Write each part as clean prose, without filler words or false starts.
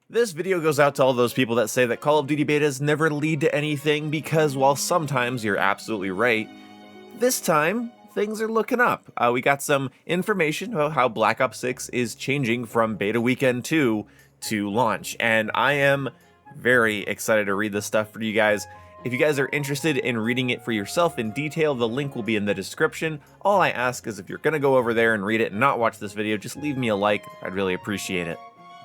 This video goes out to all those people that say that Call of Duty betas never lead to anything because while sometimes you're absolutely right, this time things are looking up. We got some information about how Black Ops 6 is changing from beta weekend 2 to launch, and I am very excited to read this stuff for you guys. If you guys are interested in reading it for yourself in detail, the link will be in the description. All I ask is if you're gonna go over there and read it and not watch this video, just leave me a like, I'd really appreciate it.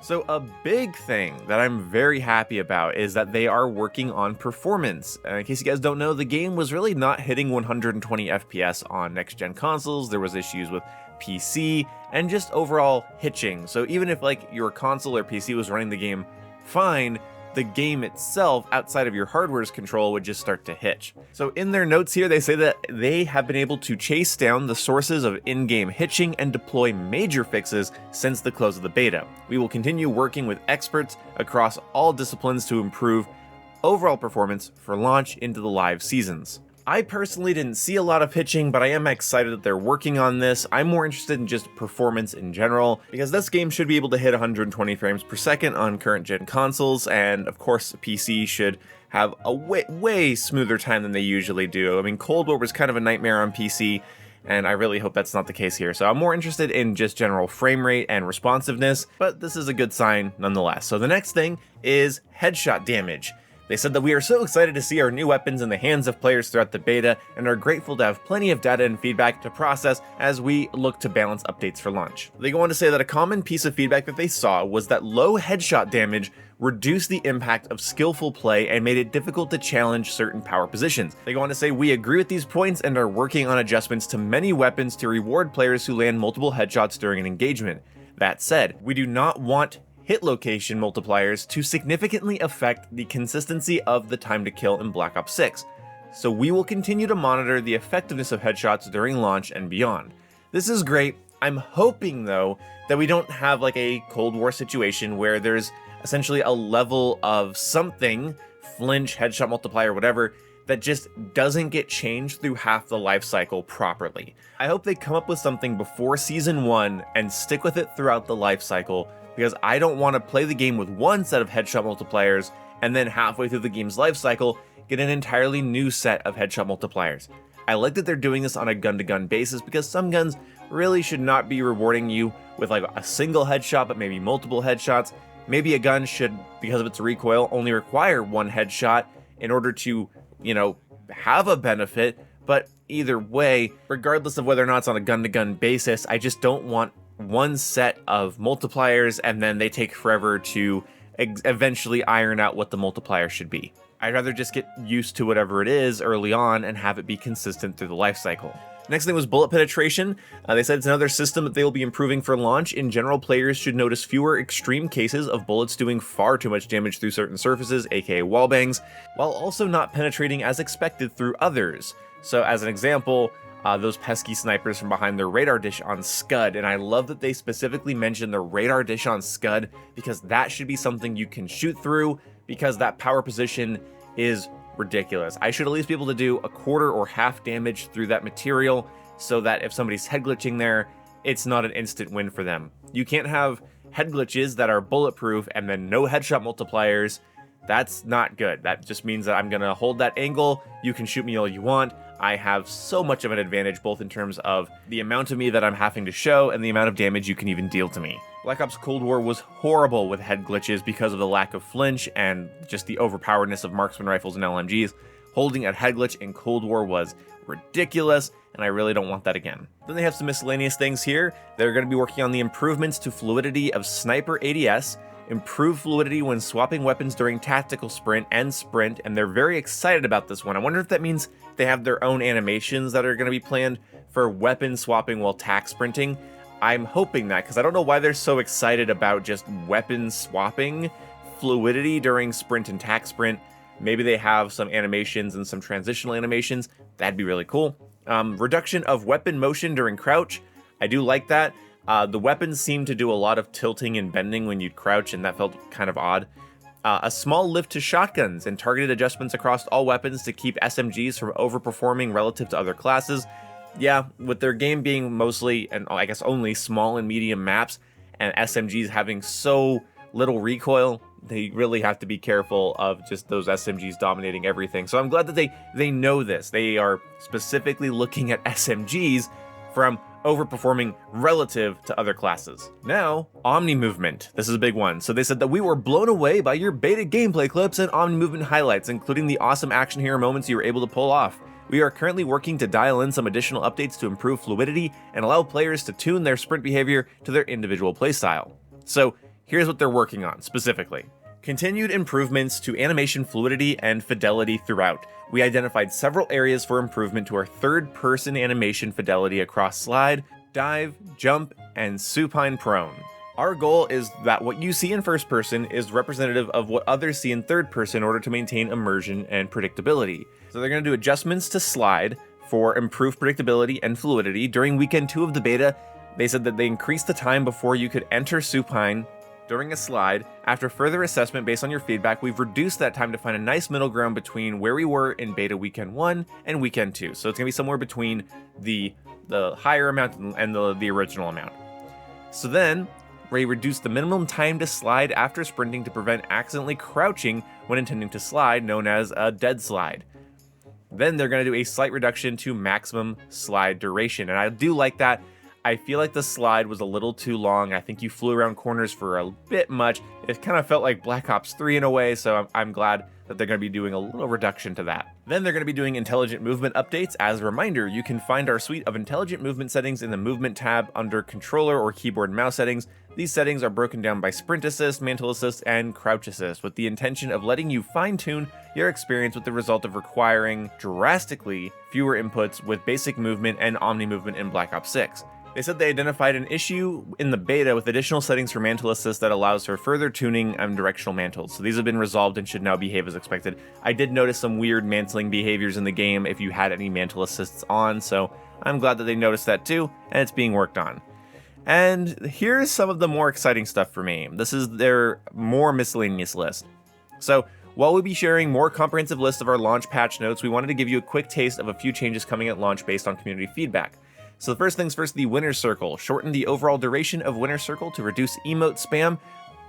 So a big thing that I'm very happy about is that they are working on performance. In case you guys don't know, the game was really not hitting 120 FPS on next-gen consoles. There was issues with PC and just overall hitching. So even if like your console or PC was running the game fine, the game itself, outside of your hardware's control, would just start to hitch. So in their notes here, they say that they have been able to chase down the sources of in-game hitching and deploy major fixes since the close of the beta. We will continue working with experts across all disciplines to improve overall performance for launch into the live seasons. I personally didn't see a lot of hitching, but I am excited that they're working on this. I'm more interested in just performance in general, because this game should be able to hit 120 frames per second on current gen consoles, and of course PC should have a way smoother time than they usually do. I mean, Cold War was kind of a nightmare on PC, and I really hope that's not the case here. So I'm more interested in just general frame rate and responsiveness, but this is a good sign nonetheless. So the next thing is headshot damage. They said that we are so excited to see our new weapons in the hands of players throughout the beta and are grateful to have plenty of data and feedback to process as we look to balance updates for launch. They go on to say that a common piece of feedback that they saw was that low headshot damage reduced the impact of skillful play and made it difficult to challenge certain power positions. They go on to say, we agree with these points and are working on adjustments to many weapons to reward players who land multiple headshots during an engagement. That said, we do not want hit location multipliers to significantly affect the consistency of the time to kill in Black Ops 6, so we will continue to monitor the effectiveness of headshots during launch and beyond. This is great. I'm hoping though that we don't have like a Cold War situation where there's essentially a level of something, flinch, headshot multiplier, whatever, that just doesn't get changed through half the life cycle properly. I hope they come up with something before Season 1 and stick with it throughout the life cycle, because I don't want to play the game with one set of headshot multipliers and then halfway through the game's life cycle get an entirely new set of headshot multipliers. I like that they're doing this on a gun-to-gun basis because some guns really should not be rewarding you with like a single headshot but maybe multiple headshots. Maybe a gun should, because of its recoil, only require one headshot in order to, you know, have a benefit. But either way, regardless of whether or not it's on a gun-to-gun basis, I just don't want one set of multipliers and then they take forever to eventually iron out what the multiplier should be. I'd rather just get used to whatever it is early on and have it be consistent through the life cycle. Next thing was bullet penetration. They said it's another system that they will be improving for launch. In general, players should notice fewer extreme cases of bullets doing far too much damage through certain surfaces, aka wallbangs, while also not penetrating as expected through others. So as an example, those pesky snipers from behind their radar dish on Scud, and I love that they specifically mentioned the radar dish on Scud because that should be something you can shoot through, because that power position is ridiculous. I should at least be able to do a quarter or half damage through that material so that if somebody's head glitching there, it's not an instant win for them. You can't have head glitches that are bulletproof and then no headshot multipliers. That's not good. That just means that I'm gonna hold that angle, you can shoot me all you want. I have so much of an advantage both in terms of the amount of me that I'm having to show and the amount of damage you can even deal to me. Black Ops Cold War was horrible with head glitches because of the lack of flinch and just the overpoweredness of marksman rifles and LMGs. Holding a head glitch in Cold War was ridiculous, and I really don't want that again. Then they have some miscellaneous things here. They're going to be working on the improvements to fluidity of sniper ADS, improve fluidity when swapping weapons during tactical sprint, and they're very excited about this one. I wonder if that means they have their own animations that are going to be planned for weapon swapping while tac sprinting. I'm hoping that, because I don't know why they're so excited about just weapon swapping fluidity during sprint and tac sprint. Maybe they have some animations and some transitional animations. That'd be really cool. Reduction of weapon motion during crouch. I do like that. The weapons seem to do a lot of tilting and bending when you'd crouch, and that felt kind of odd. A small lift to shotguns and targeted adjustments across all weapons to keep SMGs from overperforming relative to other classes. Yeah, with their game being mostly, and I guess only, small and medium maps, and SMGs having so little recoil, they really have to be careful of just those SMGs dominating everything. So I'm glad that they know this. They are specifically looking at SMGs from overperforming relative to other classes. Now, Omni Movement. This is a big one. So they said that we were blown away by your beta gameplay clips and Omni Movement highlights, including the awesome action hero moments you were able to pull off. We are currently working to dial in some additional updates to improve fluidity and allow players to tune their sprint behavior to their individual playstyle. So here's what they're working on specifically. Continued improvements to animation fluidity and fidelity throughout. We identified several areas for improvement to our third-person animation fidelity across slide, dive, jump, and supine prone. Our goal is that what you see in first person is representative of what others see in third person in order to maintain immersion and predictability. So they're going to do adjustments to slide for improved predictability and fluidity. During weekend 2 of the beta, they said that they increased the time before you could enter supine during a slide. After further assessment based on your feedback, we've reduced that time to find a nice middle ground between where we were in beta weekend 1 and weekend 2. So it's going to be somewhere between the higher amount and the original amount. So then, we reduced the minimum time to slide after sprinting to prevent accidentally crouching when intending to slide, known as a dead slide. Then they're going to do a slight reduction to maximum slide duration, and I do like that. I feel like the slide was a little too long. I think you flew around corners for a bit much. It kind of felt like Black Ops 3 in a way, so I'm glad that they're going to be doing a little reduction to that. Then they're going to be doing intelligent movement updates. As a reminder, you can find our suite of intelligent movement settings in the movement tab under controller or keyboard and mouse settings. These settings are broken down by sprint assist, mantle assist, and crouch assist, with the intention of letting you fine-tune your experience, with the result of requiring drastically fewer inputs with basic movement and omni movement in Black Ops 6. They said they identified an issue in the beta with additional settings for mantle assist that allows for further tuning of directional mantles. So these have been resolved and should now behave as expected. I did notice some weird mantling behaviors in the game if you had any mantle assists on, so I'm glad that they noticed that too, and it's being worked on. And here's some of the more exciting stuff for me. This is their more miscellaneous list. So while we'll be sharing more comprehensive lists of our launch patch notes, we wanted to give you a quick taste of a few changes coming at launch based on community feedback. So the first things first, the Winner's Circle. Shorten the overall duration of Winner's Circle to reduce emote spam.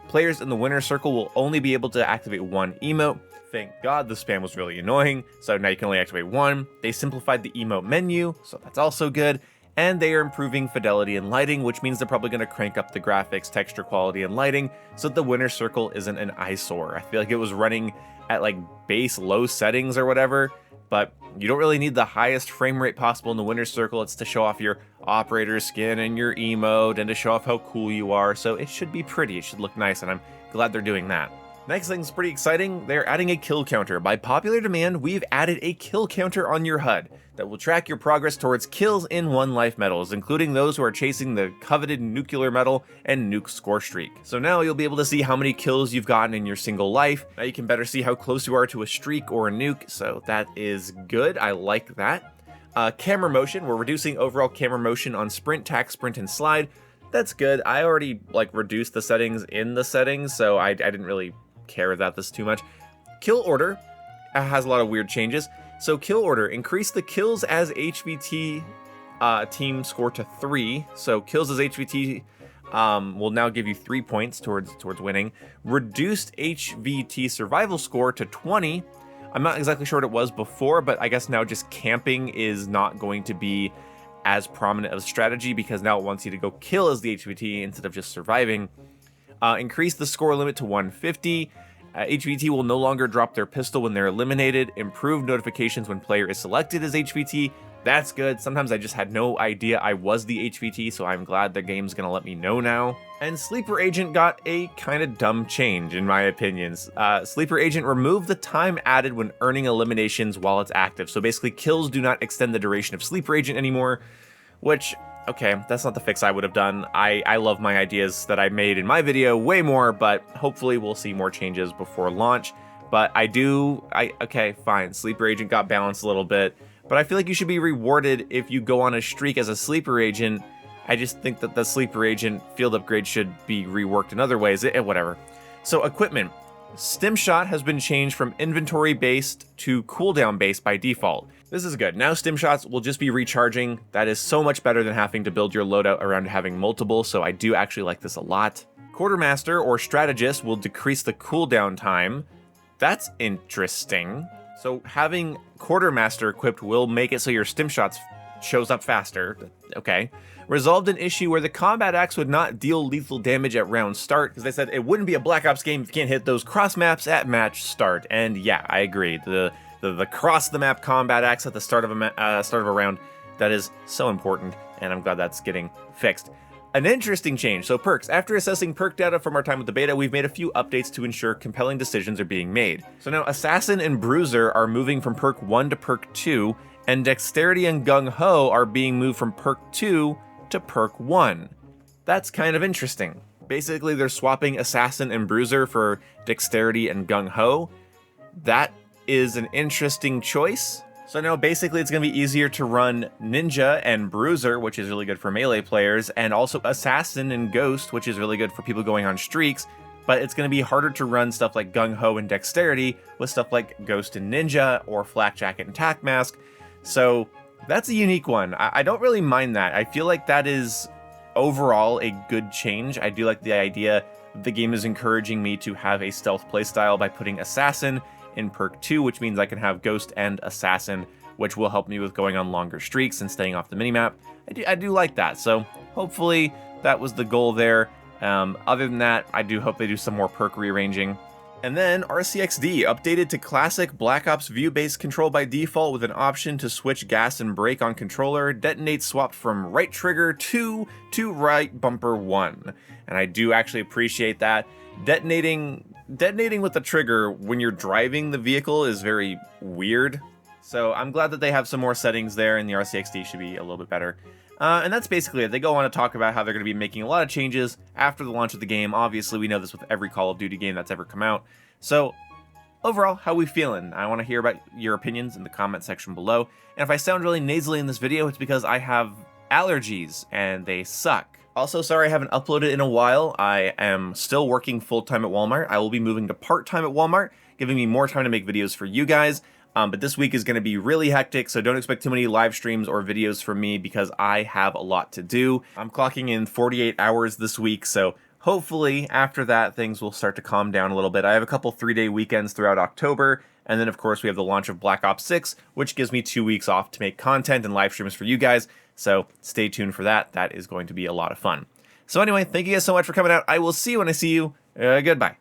Players in the Winner's Circle will only be able to activate one emote. Thank God the spam was really annoying, so now you can only activate one. They simplified the emote menu, so that's also good. And they are improving fidelity and lighting, which means they're probably going to crank up the graphics, texture quality, and lighting so that the Winner's Circle isn't an eyesore. I feel like it was running at like base low settings or whatever, but you don't really need the highest frame rate possible in the Winner's Circle. It's to show off your operator skin and your emote and to show off how cool you are, so it should be pretty, it should look nice, and I'm glad they're doing that. Next thing's pretty exciting, they're adding a kill counter. By popular demand, we've added a kill counter on your HUD that will track your progress towards kills in 1 life medals, including those who are chasing the coveted nuclear medal and nuke score streak. So now you'll be able to see how many kills you've gotten in your single life. Now you can better see how close you are to a streak or a nuke, so that is good, I like that. Camera motion, we're reducing overall camera motion on sprint, tack, sprint, and slide. That's good. I already reduced the settings in the settings, so I didn't really care about this too much. Kill order has a lot of weird changes. So kill order, increase the kills as HVT team score to 3. So kills as HVT will now give you 3 points towards winning. Reduced HVT survival score to 20. I'm not exactly sure what it was before, but I guess now just camping is not going to be as prominent of a strategy because now it wants you to go kill as the HVT instead of just surviving. Increase the score limit to 150. HVT will no longer drop their pistol when they're eliminated. Improved notifications when player is selected as HVT. That's good. Sometimes I just had no idea I was the HVT, so I'm glad the game's gonna let me know now. And Sleeper Agent got a kind of dumb change, in my opinions. Sleeper Agent removed the time added when earning eliminations while it's active. So basically, kills do not extend the duration of Sleeper Agent anymore, which, okay, that's not the fix I would have done. I love my ideas that I made in my video way more, but hopefully we'll see more changes before launch. But okay, fine, Sleeper Agent got balanced a little bit, but I feel like you should be rewarded if you go on a streak as a Sleeper Agent. I just think that the Sleeper Agent field upgrade should be reworked in other ways, whatever. So equipment. Stim Shot has been changed from inventory based to cooldown based by default. This is good. Now Stim Shots will just be recharging. That is so much better than having to build your loadout around having multiple, so I do actually like this a lot. Quartermaster or Strategist will decrease the cooldown time. That's interesting. So having Quartermaster equipped will make it so your Stim Shots shows up faster. Okay. Resolved an issue where the combat axe would not deal lethal damage at round start, because they said it wouldn't be a Black Ops game if you can't hit those cross maps at match start. And yeah, I agree. The cross the map combat axe at the start of a round, that is so important, and I'm glad that's getting fixed. An interesting change. So perks. After assessing perk data from our time with the beta, we've made a few updates to ensure compelling decisions are being made. So now Assassin and Bruiser are moving from perk 1 to perk 2, and Dexterity and Gung Ho are being moved from perk 2 to perk 1. That's kind of interesting. Basically, they're swapping Assassin and Bruiser for Dexterity and Gung Ho. That is an interesting choice. So now basically it's going to be easier to run Ninja and Bruiser, which is really good for melee players, and also Assassin and Ghost, which is really good for people going on streaks, but it's going to be harder to run stuff like Gung Ho and Dexterity with stuff like Ghost and Ninja or Flak Jacket and Tac Mask. So that's a unique one. I don't really mind that. I feel like that is overall a good change. I do like the idea the game is encouraging me to have a stealth playstyle by putting Assassin in perk 2, which means I can have Ghost and Assassin, which will help me with going on longer streaks and staying off the minimap. I do like that, so hopefully that was the goal there. Other than that, I do hope they do some more perk rearranging. And then RCXD updated to classic Black Ops view-based control by default with an option to switch gas and brake on controller. Detonate swapped from right trigger 2 to right bumper 1. And I do actually appreciate that. Detonating with the trigger when you're driving the vehicle is very weird. So I'm glad that they have some more settings there, and the RCXD should be a little bit better. And that's basically it. They go on to talk about how they're going to be making a lot of changes after the launch of the game. Obviously, we know this with every Call of Duty game that's ever come out. So overall, how we feeling? I want to hear about your opinions in the comment section below. And if I sound really nasally in this video, it's because I have allergies and they suck. Also, sorry I haven't uploaded in a while. I am still working full-time at Walmart. I will be moving to part-time at Walmart, giving me more time to make videos for you guys. But this week is going to be really hectic, so don't expect too many live streams or videos from me because I have a lot to do. I'm clocking in 48 hours this week, so hopefully after that things will start to calm down a little bit. I have a couple 3-day weekends throughout October, and then of course we have the launch of Black Ops 6, which gives me 2 weeks off to make content and live streams for you guys, so stay tuned for that. That is going to be a lot of fun. So anyway, thank you guys so much for coming out. I will see you when I see you. Goodbye.